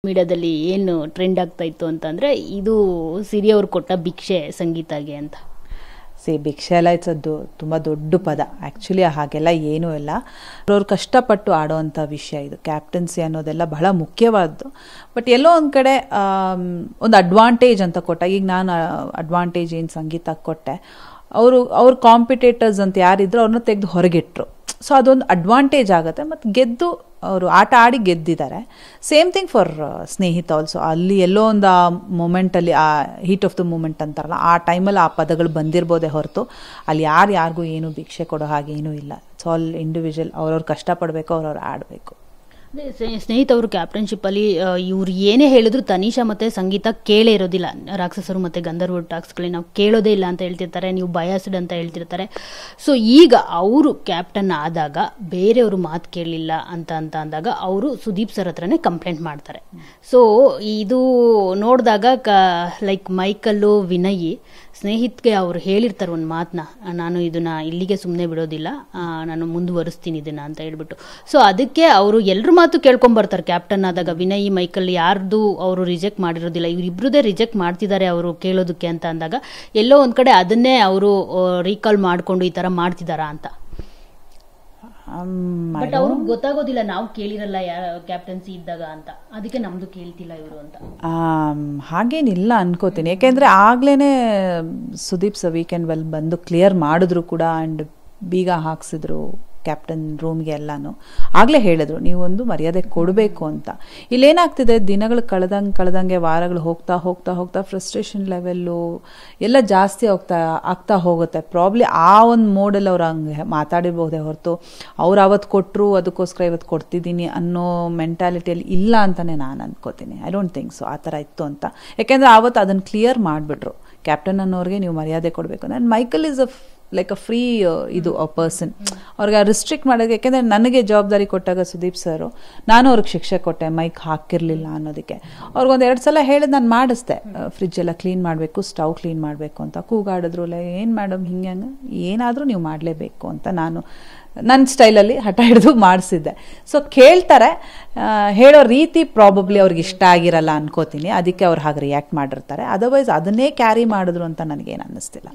ಮೀಡಿಯಾದಲ್ಲಿ ಏನು ಟ್ರೆಂಡ್ ಆಗ್ತಾ ಇತ್ತು ಅಂತಂದ್ರೆ ಇದು ಸಿರಿ ಅವರು ಕೊಟ್ಟ ಭಿಕ್ಷೆ ಸಂಗೀತಗೆ ಅಂತ. ಭಿಕ್ಷೆ ಎಲ್ಲ ಇತ್ತು ತುಂಬ ದೊಡ್ಡ ಪದ. ಆ್ಯಕ್ಚುಲಿ ಹಾಗೆಲ್ಲ ಏನೂ ಇಲ್ಲ. ಅವ್ರು ಕಷ್ಟಪಟ್ಟು ಆಡೋವಂಥ ವಿಷಯ ಇದು. ಕ್ಯಾಪ್ಟನ್ಸಿ ಅನ್ನೋದೆಲ್ಲ ಬಹಳ ಮುಖ್ಯವಾದ್ದು. ಬಟ್ ಎಲ್ಲೋ ಒಂದು ಕಡೆ ಒಂದು ಅಡ್ವಾಂಟೇಜ್ ಅಂತ ಕೊಟ್ಟ. ಈಗ ನಾನು ಅಡ್ವಾಂಟೇಜ್ ಏನು ಸಂಗೀತಕ್ಕೆ ಕೊಟ್ಟೆ, ಅವ್ರ ಕಾಂಪಿಟೇಟರ್ಸ್ ಅಂತ ಯಾರಿದ್ರು ಅವ್ರನ್ನ ತೆಗೆದು ಹೊರಗಿಟ್ರು. ಸೊ ಅದೊಂದು ಅಡ್ವಾಂಟೇಜ್ ಆಗುತ್ತೆ. ಮತ್ತು ಗೆದ್ದು ಅವರು ಆಟ ಆಡಿ ಗೆದ್ದಿದ್ದಾರೆ. ಸೇಮ್ ಥಿಂಗ್ ಫಾರ್ ಸ್ನೇಹಿತ ಆಲ್ಸೋ. ಅಲ್ಲಿ ಎಲ್ಲೋ ಒಂದು ಆ ಮೂಮೆಂಟಲ್ಲಿ, ಆ ಹೀಟ್ ಆಫ್ ದ ಮೂಮೆಂಟ್ ಅಂತಾರಲ್ಲ, ಆ ಟೈಮಲ್ಲಿ ಆ ಪದಗಳು ಬಂದಿರ್ಬೋದೇ ಹೊರತು ಅಲ್ಲಿ ಯಾರಿಗೂ ಏನು ಭಿಕ್ಷೆ ಕೊಡೋ ಹಾಗೆ ಏನೂ ಇಲ್ಲ. It's all individual. ಅವ್ರವ್ರು ಕಷ್ಟಪಡಬೇಕು, ಅವ್ರವ್ರು ಆಡಬೇಕು. ಸ್ನೇಹಿತ ಅವರು ಕ್ಯಾಪ್ಟನ್ಶಿಪ್ ಅಲ್ಲಿ ಇವ್ರು ಏನೇ ಹೇಳಿದ್ರು ತನಿಷಾ ಮತ್ತೆ ಸಂಗೀತ ಕೇಳೇ ಇರೋದಿಲ್ಲ. ರಾಕ್ಷಸರು ಮತ್ತೆ ಗಂಧರ್ವ ಟಾಕ್ಸ್ಗಳಲ್ಲಿ ನಾವು ಕೇಳೋದೇ ಇಲ್ಲ ಅಂತ ಹೇಳ್ತಿರ್ತಾರೆ, ನೀವು ಬಯಾಸ್ಡ್ ಅಂತ ಹೇಳ್ತಿರ್ತಾರೆ. ಸೊ ಈಗ ಅವರು ಕ್ಯಾಪ್ಟನ್ ಆದಾಗ ಬೇರೆಯವರು ಮಾತು ಕೇಳಲಿಲ್ಲ ಅಂತ ಅಂದಾಗ ಅವರು ಸುದೀಪ್ ಸರ್ ಹತ್ರನೇ ಕಂಪ್ಲೇಂಟ್ ಮಾಡ್ತಾರೆ. ಸೊ ಇದು ನೋಡಿದಾಗ ಲೈಕ್ ಮೈಕಲ್ಲು ವಿನಯ್ ಸ್ನೇಹಿತ್ಗೆ ಅವ್ರು ಹೇಳಿರ್ತಾರೆ ಒಂದು ಮಾತನ್ನ, ನಾನು ಇದನ್ನ ಇಲ್ಲಿಗೆ ಸುಮ್ಮನೆ ಬಿಡೋದಿಲ್ಲ, ನಾನು ಮುಂದುವರಿಸ್ತೀನಿ ಇದನ್ನ ಅಂತ ಹೇಳ್ಬಿಟ್ಟು. ಸೊ ಅದಕ್ಕೆ ಅವರು ಎಲ್ಲರ ಮಾತು ಕೇಳ್ಕೊಂಬರ್ತಾರೆ. ಕ್ಯಾಪ್ಟನ್ ಆದಾಗ ವಿನಯ್ ಮೈಕಲ್ ಯಾರ್ದು ಅವರು ರಿಜೆಕ್ಟ್ ಮಾಡಿರೋದಿಲ್ಲ, ಇವರಿಬ್ರದೇ ರಿಜೆಕ್ಟ್ ಮಾಡ್ತಿದ್ದಾರೆ ಅವರು ಕೇಳೋದಕ್ಕೆ ಅಂತ ಅಂದಾಗ ಎಲ್ಲೋ ಒಂದ್ ಕಡೆ ಅದನ್ನೇ ಅವರು ರೀಕಾಲ್ ಮಾಡ್ಕೊಂಡು ಈ ತರ ಮಾಡ್ತಿದಾರಾ ಅಂತ. ಬಟ್ ಅವ್ರಿಗೆ ಗೊತ್ತಾಗೋದಿಲ್ಲ ನಾವು ಕೇಳಿರಲ್ಲ ಕ್ಯಾಪ್ಟನ್ಸಿ ಇದ್ದಾಗ ಅಂತ, ಅದಕ್ಕೆ ನಮ್ದು ಕೇಳ್ತಿಲ್ಲ ಇವರು ಅಂತ. ಹಾಗೇನಿಲ್ಲ ಅನ್ಕೋತೀನಿ. ಯಾಕೆಂದ್ರೆ ಆಗ್ಲೇನೆ ಸುದೀಪ್ ವೀಕೆಂಡ್ ವೆಲ್ ಬಂದು ಕ್ಲಿಯರ್ ಮಾಡಿದ್ರು ಕೂಡ. ಅಂಡ್ ಬೀಗ ಹಾಕ್ಸಿದ್ರು ಕ್ಯಾಪ್ಟನ್ ರೂಮ್ಗೆ ಎಲ್ಲಾನು. ಆಗ್ಲೇ ಹೇಳಿದ್ರು ನೀವೊಂದು ಮರ್ಯಾದೆ ಕೊಡಬೇಕು ಅಂತ. ಇಲ್ಲೇನಾಗ್ತಿದೆ, ದಿನಗಳು ಕಳೆದಂಗೆ ವಾರಗಳು ಹೋಗ್ತಾ ಹೋಗ್ತಾ ಹೋಗ್ತಾ ಫ್ರಸ್ಟ್ರೇಷನ್ ಲೆವೆಲ್ಲು ಎಲ್ಲ ಜಾಸ್ತಿ ಆಗ್ತಾ ಹೋಗುತ್ತೆ. ಪ್ರಾಬ್ಲಿ ಆ ಒಂದು ಮೋಡಲ್ಲಿ ಅವ್ರು ಹಂಗೆ ಮಾತಾಡಿರ್ಬೋದೇ ಹೊರತು ಅವ್ರು ಅವತ್ತು ಕೊಟ್ಟರು ಅದಕ್ಕೋಸ್ಕರ ಇವತ್ತು ಕೊಡ್ತಿದ್ದೀನಿ ಅನ್ನೋ ಮೆಂಟಾಲಿಟಿಯಲ್ಲಿ ಇಲ್ಲ ಅಂತಾನೆ ನಾನು ಅನ್ಕೋತೀನಿ. ಐ ಡೋಂಟ್ ಥಿಂಕ್ ಸೊ ಆ ಥರ ಇತ್ತು ಅಂತ. ಯಾಕೆಂದ್ರೆ ಆವತ್ತು ಅದನ್ನು ಕ್ಲಿಯರ್ ಮಾಡಿಬಿಟ್ರು, ಕ್ಯಾಪ್ಟನ್ ಅನ್ನೋರಿಗೆ ನೀವು ಮರ್ಯಾದೆ ಕೊಡಬೇಕು. And Michael is like a free ಇದು ಅ ಪರ್ಸನ್. ಅವ್ರಿಗೆ ರಿಸ್ಟ್ರಿಕ್ಟ್ ಮಾಡೋದು, ಯಾಕೆಂದರೆ ನನಗೆ ಜವಾಬ್ದಾರಿ ಕೊಟ್ಟಾಗ ಸುದೀಪ್ ಸರು, ನಾನು ಅವ್ರಿಗೆ ಶಿಕ್ಷೆ ಕೊಟ್ಟೆ ಮೈಕ್ ಹಾಕಿರಲಿಲ್ಲ ಅನ್ನೋದಕ್ಕೆ. ಅವ್ರಿಗೊಂದು 2 ಸಲ ಹೇಳಿದ್ ನಾನು ಮಾಡಿಸ್ದೆ, ಫ್ರಿಜ್ ಎಲ್ಲ ಕ್ಲೀನ್ ಮಾಡಬೇಕು, ಸ್ಟವ್ ಕ್ಲೀನ್ ಮಾಡಬೇಕು ಅಂತ. ಕೂಗಾಡಿದ್ರು, ಏನು ಮೇಡಮ್ ಹಿಂಗೆ ಏನಾದರೂ ನೀವು ಮಾಡಲೇಬೇಕು ಅಂತ ನಾನು ನನ್ನ ಸ್ಟೈಲಲ್ಲಿ ಹಠ ಹಿಡಿದು ಮಾಡಿಸಿದ್ದೆ. ಸೊ ಕೇಳ್ತಾರೆ, ಹೇಳೋ ರೀತಿ ಪ್ರಾಬಬ್ಲಿ ಅವ್ರಿಗೆ ಇಷ್ಟ ಆಗಿರಲ್ಲ ಅನ್ಕೋತೀನಿ, ಅದಕ್ಕೆ ಅವ್ರು ಹಾಗೆ ರಿಯಾಕ್ಟ್ ಮಾಡಿರ್ತಾರೆ. ಅದರ್ವೈಸ್ ಅದನ್ನೇ ಕ್ಯಾರಿ ಮಾಡಿದ್ರು ಅಂತ ನನಗೇನು ಅನ್ನಿಸ್ತಿಲ್ಲ.